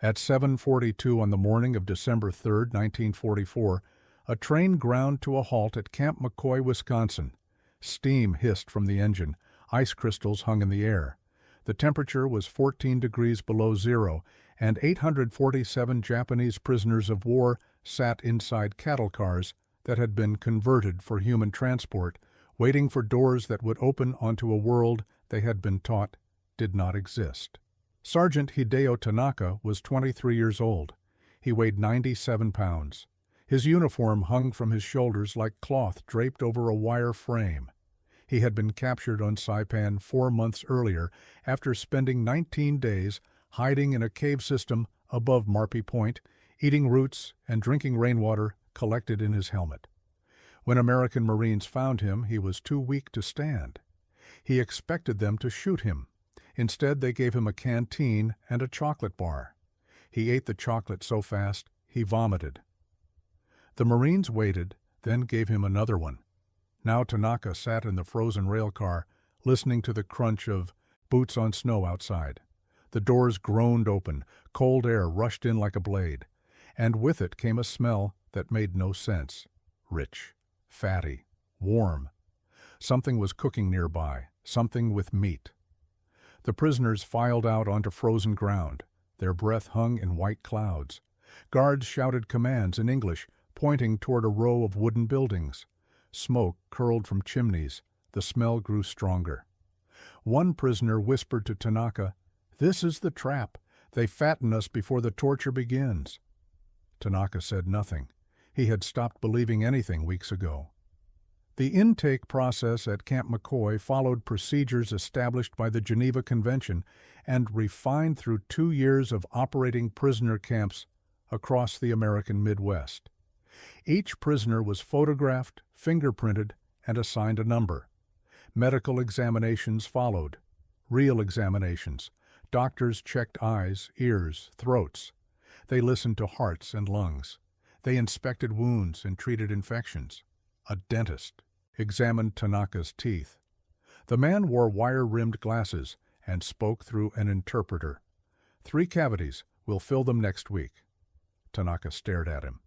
At 7:42 on the morning of December 3, 1944, a train ground to a halt at Camp McCoy, Wisconsin. Steam hissed from the engine. Ice crystals hung in the air. The temperature was 14 degrees below zero, and 847 Japanese prisoners of war sat inside cattle cars that had been converted for human transport, waiting for doors that would open onto a world they had been taught did not exist. Sergeant Hideo Tanaka was 23 years old. He weighed 97 pounds. His uniform hung from his shoulders like cloth draped over a wire frame. He had been captured on Saipan 4 months earlier after spending 19 days hiding in a cave system above Marpy Point, eating roots and drinking rainwater collected in his helmet. When American Marines found him, he was too weak to stand. He expected them to shoot him. Instead, they gave him a canteen and a chocolate bar. He ate the chocolate so fast, he vomited. The Marines waited, then gave him another one. Now Tanaka sat in the frozen rail car, listening to the crunch of boots on snow outside. The doors groaned open, cold air rushed in like a blade, and with it came a smell that made no sense. Rich, fatty, warm. Something was cooking nearby, something with meat. The prisoners filed out onto frozen ground. Their breath hung in white clouds. Guards shouted commands in English, pointing toward a row of wooden buildings. Smoke curled from chimneys. The smell grew stronger. One prisoner whispered to Tanaka, "This is the trap. They fatten us before the torture begins." Tanaka said nothing. He had stopped believing anything weeks ago. The intake process at Camp McCoy followed procedures established by the Geneva Convention and refined through 2 years of operating prisoner camps across the American Midwest. Each prisoner was photographed, fingerprinted, and assigned a number. Medical examinations followed. Real examinations. Doctors checked eyes, ears, throats. They listened to hearts and lungs. They inspected wounds and treated infections. A dentist examined Tanaka's teeth. The man wore wire-rimmed glasses and spoke through an interpreter. 3 cavities. We'll fill them next week. Tanaka stared at him.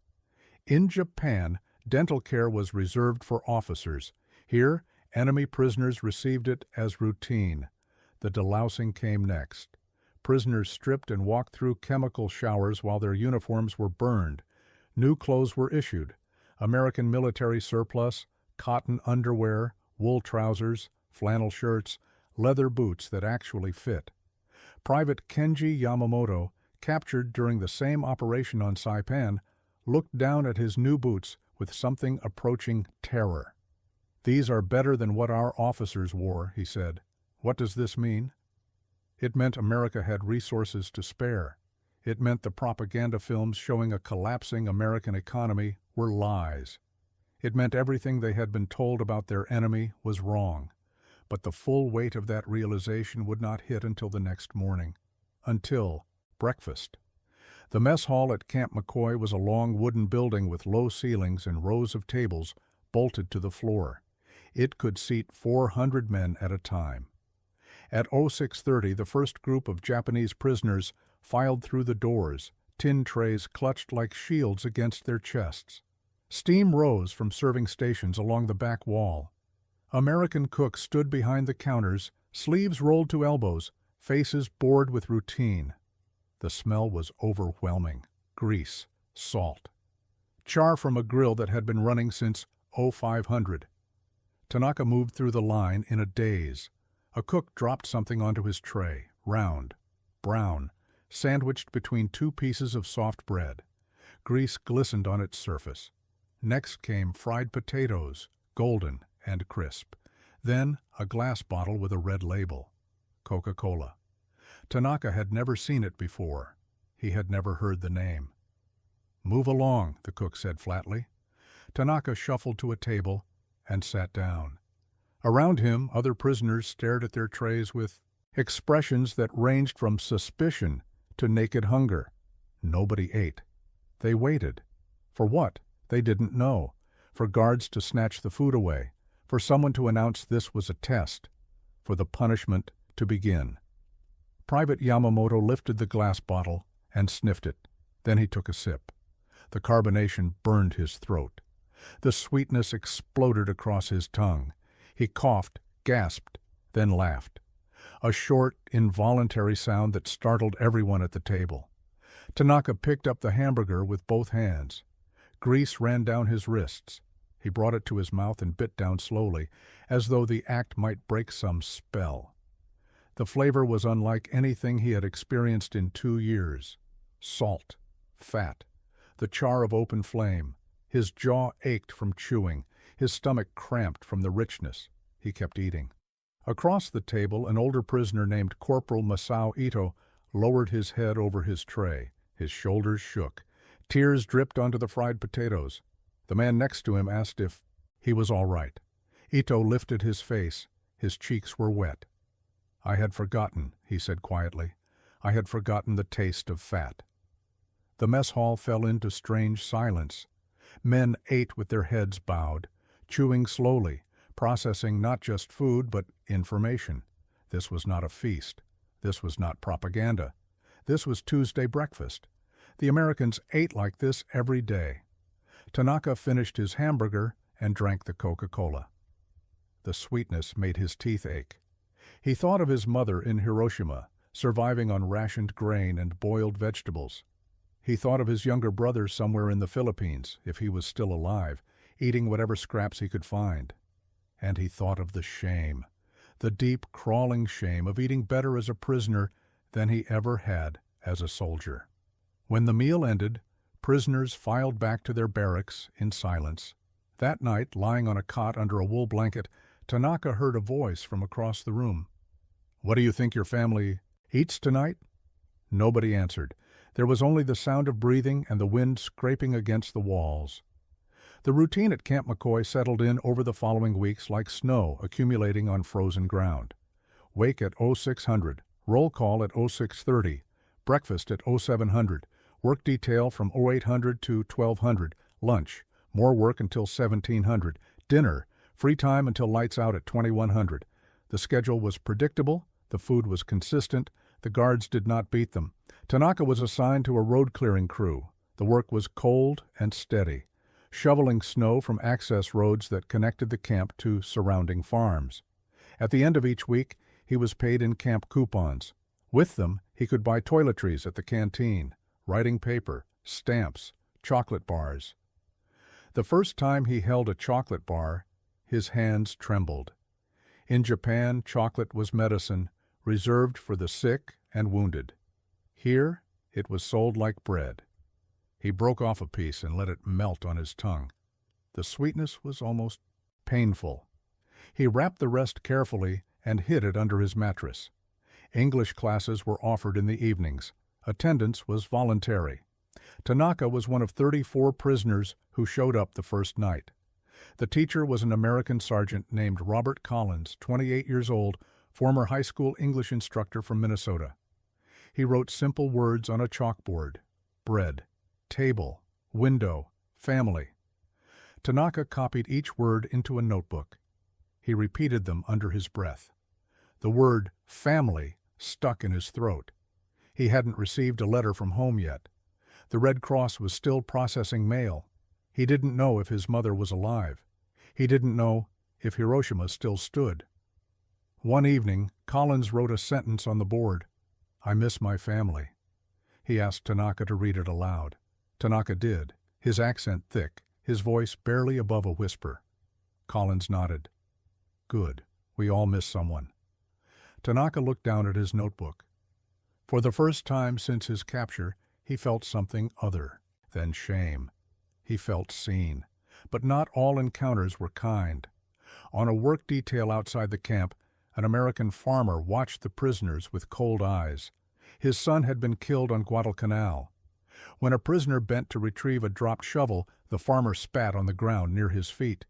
In Japan, dental care was reserved for officers. Here, enemy prisoners received it as routine. The delousing came next. Prisoners stripped and walked through chemical showers while their uniforms were burned. New clothes were issued. American military surplus, cotton underwear, wool trousers, flannel shirts, leather boots that actually fit. Private Kenji Yamamoto, captured during the same operation on Saipan, looked down at his new boots with something approaching terror. "These are better than what our officers wore," he said. "What does this mean?" It meant America had resources to spare. It meant the propaganda films showing a collapsing American economy were lies. It meant everything they had been told about their enemy was wrong. But the full weight of that realization would not hit until the next morning. Until breakfast. The mess hall at Camp McCoy was a long wooden building with low ceilings and rows of tables bolted to the floor. It could seat 400 men at a time. At 06:30, the first group of Japanese prisoners filed through the doors, tin trays clutched like shields against their chests. Steam rose from serving stations along the back wall. American cooks stood behind the counters, sleeves rolled to elbows, faces bored with routine. The smell was overwhelming. Grease, salt. Char from a grill that had been running since 0500. Tanaka moved through the line in a daze. A cook dropped something onto his tray, round, brown, sandwiched between 2 pieces of soft bread. Grease glistened on its surface. Next came fried potatoes, golden and crisp. Then a glass bottle with a red label. Coca-Cola. Tanaka had never seen it before. He had never heard the name. "Move along," the cook said flatly. Tanaka shuffled to a table and sat down. Around him, other prisoners stared at their trays with expressions that ranged from suspicion to naked hunger. Nobody ate. They waited. For what? They didn't know. For guards to snatch the food away. For someone to announce this was a test. For the punishment to begin. Private Yamamoto lifted the glass bottle and sniffed it. Then he took a sip. The carbonation burned his throat. The sweetness exploded across his tongue. He coughed, gasped, then laughed. A short, involuntary sound that startled everyone at the table. Tanaka picked up the hamburger with both hands. Grease ran down his wrists. He brought it to his mouth and bit down slowly, as though the act might break some spell. The flavor was unlike anything he had experienced in 2 years. Salt, fat, the char of open flame. His jaw ached from chewing, his stomach cramped from the richness. He kept eating. Across the table, an older prisoner named Corporal Masao Ito lowered his head over his tray. His shoulders shook. Tears dripped onto the fried potatoes. The man next to him asked if he was all right. Ito lifted his face. His cheeks were wet. "I had forgotten," he said quietly. "I had forgotten the taste of fat." The mess hall fell into strange silence. Men ate with their heads bowed, chewing slowly, processing not just food but information. This was not a feast. This was not propaganda. This was Tuesday breakfast. The Americans ate like this every day. Tanaka finished his hamburger and drank the Coca-Cola. The sweetness made his teeth ache. He thought of his mother in Hiroshima, surviving on rationed grain and boiled vegetables. He thought of his younger brother somewhere in the Philippines, if he was still alive, eating whatever scraps he could find. And he thought of the shame, the deep, crawling shame of eating better as a prisoner than he ever had as a soldier. When the meal ended, prisoners filed back to their barracks in silence. That night, lying on a cot under a wool blanket, Tanaka heard a voice from across the room. "What do you think your family eats tonight?" Nobody answered. There was only the sound of breathing and the wind scraping against the walls. The routine at Camp McCoy settled in over the following weeks like snow accumulating on frozen ground. Wake at 0600, roll call at 0630, breakfast at 0700, work detail from 0800 to 1200, lunch, more work until 1700, dinner, free time until lights out at 2100. The schedule was predictable, the food was consistent, the guards did not beat them. Tanaka was assigned to a road-clearing crew. The work was cold and steady, shoveling snow from access roads that connected the camp to surrounding farms. At the end of each week, he was paid in camp coupons. With them, he could buy toiletries at the canteen, writing paper, stamps, chocolate bars. The first time he held a chocolate bar, his hands trembled. In Japan, chocolate was medicine, reserved for the sick and wounded. Here, it was sold like bread. He broke off a piece and let it melt on his tongue. The sweetness was almost painful. He wrapped the rest carefully and hid it under his mattress. English classes were offered in the evenings. Attendance was voluntary. Tanaka was one of 34 prisoners who showed up the first night. The teacher was an American sergeant named Robert Collins, 28 years old, former high school English instructor from Minnesota. He wrote simple words on a chalkboard: bread, table, window, family. Tanaka copied each word into a notebook. He repeated them under his breath. The word family stuck in his throat. He hadn't received a letter from home yet. The Red Cross was still processing mail. He didn't know if his mother was alive. He didn't know if Hiroshima still stood. One evening, Collins wrote a sentence on the board: "I miss my family." He asked Tanaka to read it aloud. Tanaka did, his accent thick, his voice barely above a whisper. Collins nodded. "Good. We all miss someone." Tanaka looked down at his notebook. For the first time since his capture, he felt something other than shame. He felt seen. But not all encounters were kind. On a work detail outside the camp, an American farmer watched the prisoners with cold eyes. His son had been killed on Guadalcanal. When a prisoner bent to retrieve a dropped shovel, the farmer spat on the ground near his feet.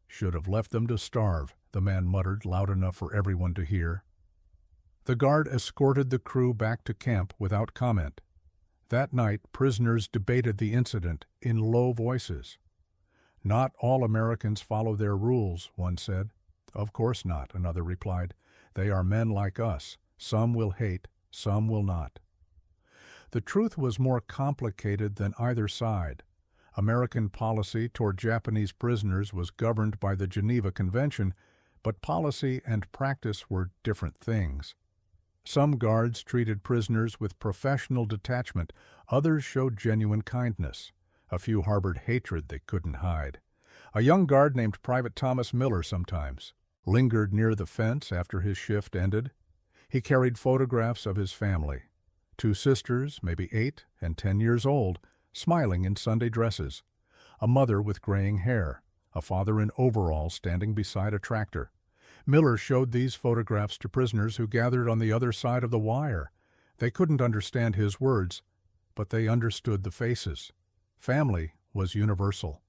"Should have left them to starve," the man muttered loud enough for everyone to hear. The guard escorted the crew back to camp without comment. That night, prisoners debated the incident in low voices. "Not all Americans follow their rules," one said. "Of course not," another replied. "They are men like us. Some will hate, some will not." The truth was more complicated than either side. American policy toward Japanese prisoners was governed by the Geneva Convention, but policy and practice were different things. Some guards treated prisoners with professional detachment, others showed genuine kindness. A few harbored hatred they couldn't hide. A young guard named Private Thomas Miller sometimes lingered near the fence after his shift ended. He carried photographs of his family. 2 sisters, maybe 8 and 10 years old, smiling in Sunday dresses. A mother with graying hair. A father in overalls standing beside a tractor. Miller showed these photographs to prisoners who gathered on the other side of the wire. They couldn't understand his words, but they understood the faces. Family was universal.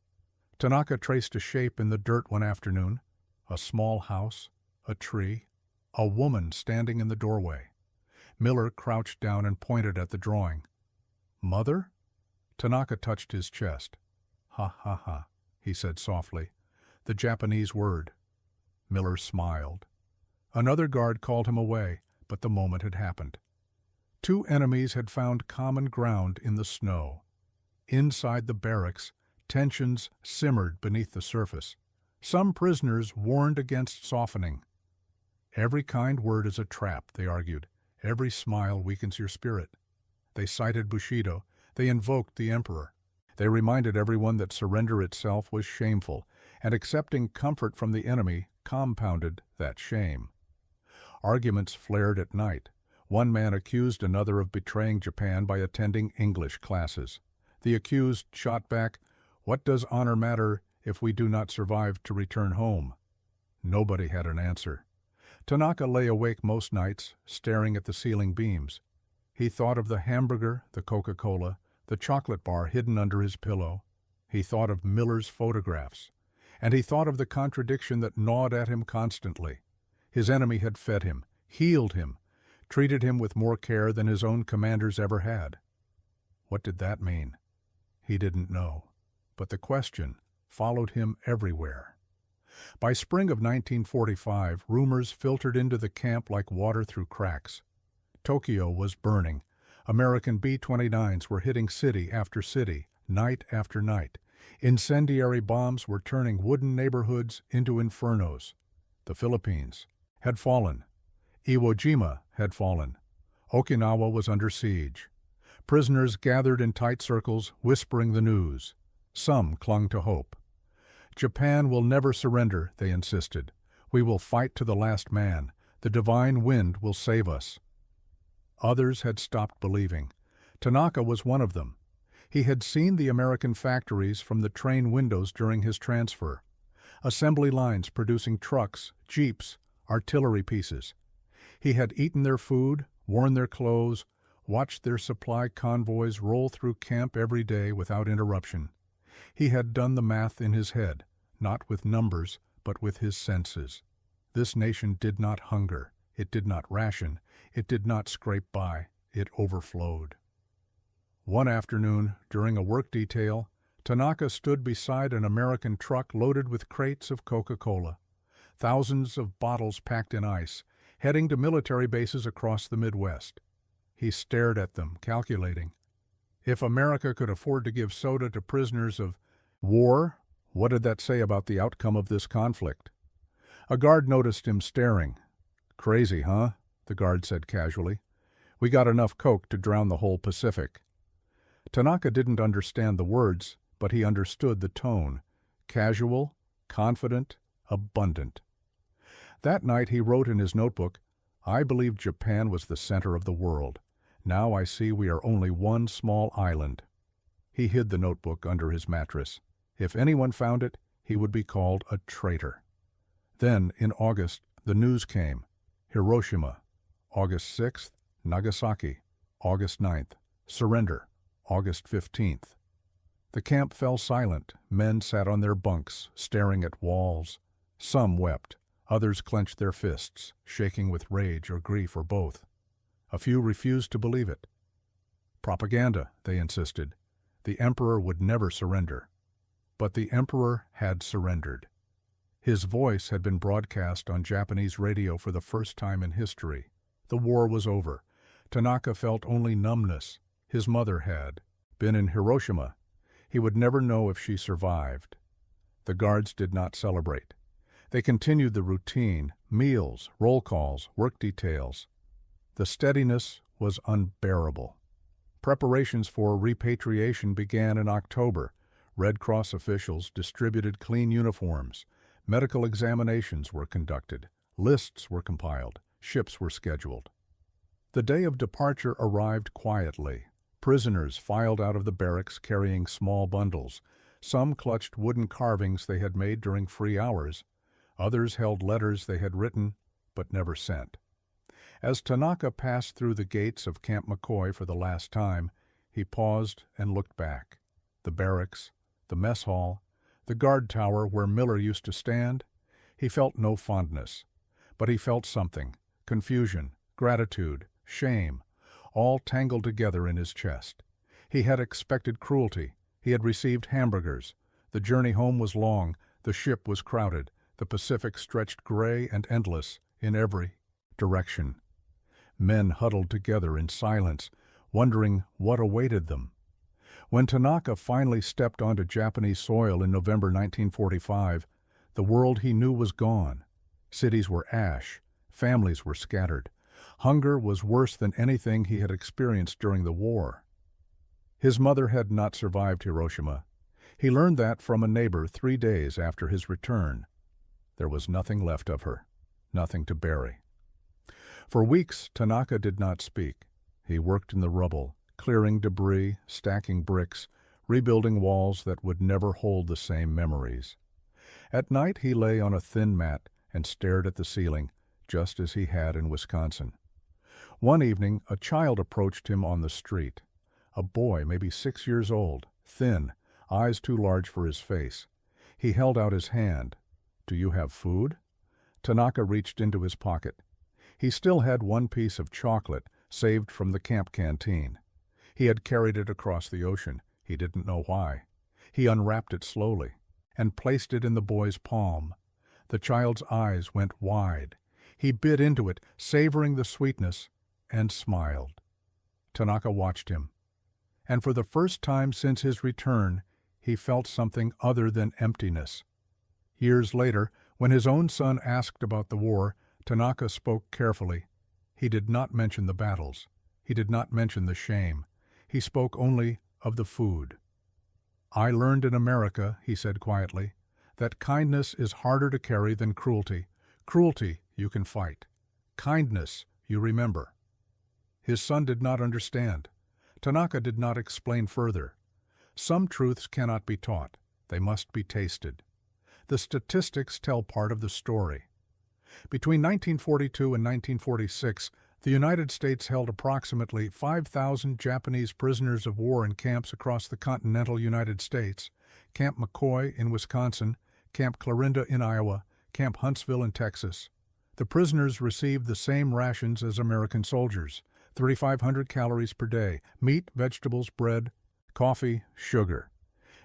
Tanaka traced a shape in the dirt one afternoon. A small house, a tree, a woman standing in the doorway. Miller crouched down and pointed at the drawing. "Mother?" Tanaka touched his chest. "Ha ha ha," he said softly, the Japanese word. Miller smiled. Another guard called him away, but the moment had happened. 2 enemies had found common ground in the snow. Inside the barracks, tensions simmered beneath the surface. Some prisoners warned against softening. Every kind word is a trap, they argued. Every smile weakens your spirit. They cited Bushido. They invoked the emperor. They reminded everyone that surrender itself was shameful, and accepting comfort from the enemy compounded that shame. Arguments flared at night. One man accused another of betraying Japan by attending English classes. The accused shot back, "What does honor matter if we do not survive to return home?" Nobody had an answer. Tanaka lay awake most nights, staring at the ceiling beams. He thought of the hamburger, the Coca-Cola, the chocolate bar hidden under his pillow. He thought of Miller's photographs. And he thought of the contradiction that gnawed at him constantly. His enemy had fed him, healed him, treated him with more care than his own commanders ever had. What did that mean? He didn't know. But the question followed him everywhere. By spring of 1945, rumors filtered into the camp like water through cracks. Tokyo was burning. American B-29s were hitting city after city, night after night. Incendiary bombs were turning wooden neighborhoods into infernos. The Philippines had fallen. Iwo Jima had fallen. Okinawa was under siege. Prisoners gathered in tight circles, whispering the news. Some clung to hope. "Japan will never surrender," they insisted. "We will fight to the last man. The divine wind will save us." Others had stopped believing. Tanaka was one of them. He had seen the American factories from the train windows during his transfer. Assembly lines producing trucks, jeeps, artillery pieces. He had eaten their food, worn their clothes, watched their supply convoys roll through camp every day without interruption. He had done the math in his head, not with numbers, but with his senses. This nation did not hunger. It did not ration. It did not scrape by. It overflowed. One afternoon, during a work detail, Tanaka stood beside an American truck loaded with crates of Coca-Cola. Thousands of bottles packed in ice, heading to military bases across the Midwest. He stared at them, calculating. If America could afford to give soda to prisoners of war, what did that say about the outcome of this conflict? A guard noticed him staring. "Crazy, huh?" the guard said casually. "We got enough Coke to drown the whole Pacific." Tanaka didn't understand the words, but he understood the tone. Casual, confident, abundant. That night he wrote in his notebook, "I believed Japan was the center of the world. Now I see we are only one small island." He hid the notebook under his mattress. If anyone found it, he would be called a traitor. Then, in August, the news came. Hiroshima, August 6th, Nagasaki, August 9th, surrender, August 15th. The camp fell silent. Men sat on their bunks, staring at walls. Some wept. Others clenched their fists, shaking with rage or grief or both. A few refused to believe it. Propaganda, they insisted. The emperor would never surrender. But the emperor had surrendered. His voice had been broadcast on Japanese radio for the first time in history. The war was over. Tanaka felt only numbness. His mother had been in Hiroshima. He would never know if she survived. The guards did not celebrate. They continued the routine, meals, roll calls, work details. The steadiness was unbearable. Preparations for repatriation began in October. Red Cross officials distributed clean uniforms. Medical examinations were conducted. Lists were compiled. Ships were scheduled. The day of departure arrived quietly. Prisoners filed out of the barracks carrying small bundles. Some clutched wooden carvings they had made during free hours. Others held letters they had written but never sent. As Tanaka passed through the gates of Camp McCoy for the last time, he paused and looked back. The barracks, the mess hall, the guard tower where Miller used to stand. He felt no fondness, but he felt something: confusion, gratitude, shame, all tangled together in his chest. He had expected cruelty. He had received hamburgers. The journey home was long. The ship was crowded. The Pacific stretched gray and endless in every direction. Men huddled together in silence, wondering what awaited them. When Tanaka finally stepped onto Japanese soil in November 1945, the world he knew was gone. Cities were ash. Families were scattered. Hunger was worse than anything he had experienced during the war. His mother had not survived Hiroshima. He learned that from a neighbor 3 days after his return. There was nothing left of her, nothing to bury. For weeks, Tanaka did not speak. He worked in the rubble, clearing debris, stacking bricks, rebuilding walls that would never hold the same memories. At night, he lay on a thin mat and stared at the ceiling, just as he had in Wisconsin. One evening, a child approached him on the street. A boy, maybe 6 years old, thin, eyes too large for his face. He held out his hand. "Do you have food?" Tanaka reached into his pocket. He still had one piece of chocolate saved from the camp canteen. He had carried it across the ocean. He didn't know why. He unwrapped it slowly and placed it in the boy's palm. The child's eyes went wide. He bit into it, savoring the sweetness, and smiled. Tanaka watched him. And for the first time since his return, he felt something other than emptiness. Years later, when his own son asked about the war, Tanaka spoke carefully. He did not mention the battles. He did not mention the shame. He spoke only of the food. "I learned in America," he said quietly, "that kindness is harder to carry than cruelty. Cruelty you can fight. Kindness you remember." His son did not understand. Tanaka did not explain further. Some truths cannot be taught. They must be tasted. The statistics tell part of the story. Between 1942 and 1946, the United States held approximately 5,000 Japanese prisoners of war in camps across the continental United States: Camp McCoy in Wisconsin, Camp Clarinda in Iowa, Camp Huntsville in Texas. The prisoners received the same rations as American soldiers: 3,500 calories per day, meat, vegetables, bread, coffee, sugar.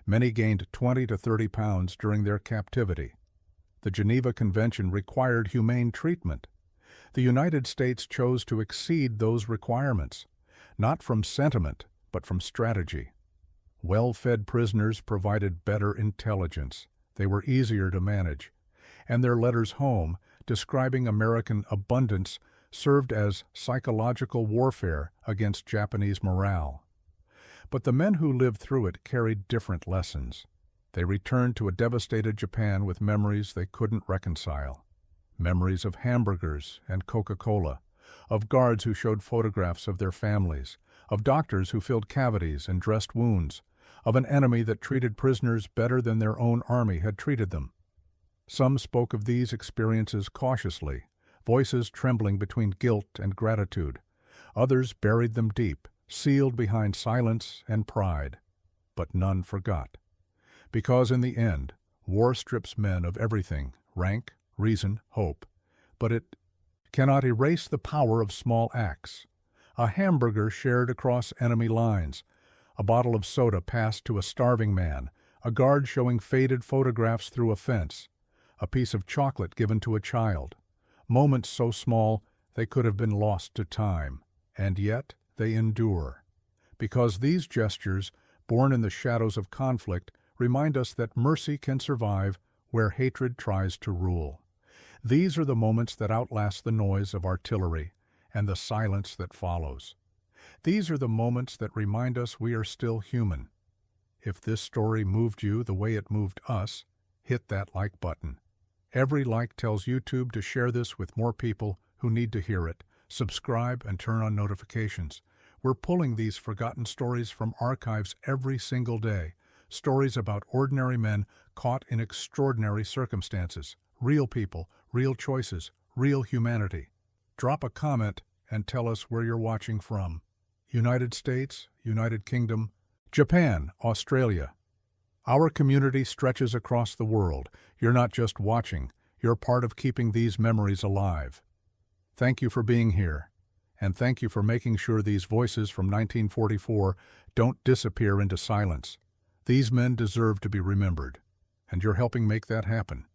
Many gained 20 to 30 pounds during their captivity. The Geneva Convention required humane treatment. The United States chose to exceed those requirements, not from sentiment, but from strategy. Well-fed prisoners provided better intelligence. They were easier to manage, and their letters home, describing American abundance, served as psychological warfare against Japanese morale. But the men who lived through it carried different lessons. They returned to a devastated Japan with memories they couldn't reconcile. Memories of hamburgers and Coca-Cola, of guards who showed photographs of their families, of doctors who filled cavities and dressed wounds, of an enemy that treated prisoners better than their own army had treated them. Some spoke of these experiences cautiously, voices trembling between guilt and gratitude. Others buried them deep, sealed behind silence and pride. But none forgot. Because in the end, war strips men of everything: rank, reason, hope. But it cannot erase the power of small acts. A hamburger shared across enemy lines, a bottle of soda passed to a starving man, a guard showing faded photographs through a fence, a piece of chocolate given to a child. Moments so small they could have been lost to time, and yet they endure. because these gestures, born in the shadows of conflict, remind us that mercy can survive where hatred tries to rule. These are the moments that outlast the noise of artillery and the silence that follows. These are the moments that remind us we are still human. If this story moved you the way it moved us, hit that like button. Every like tells YouTube to share this with more people who need to hear it. Subscribe and turn on notifications. We're pulling these forgotten stories from archives every single day. Stories about ordinary men caught in extraordinary circumstances. Real people, real choices, real humanity. Drop a comment and tell us where you're watching from. United States, United Kingdom, Japan, Australia. Our community stretches across the world. You're not just watching, you're part of keeping these memories alive. Thank you for being here, and thank you for making sure these voices from 1944 don't disappear into silence. These men deserve to be remembered, and you're helping make that happen.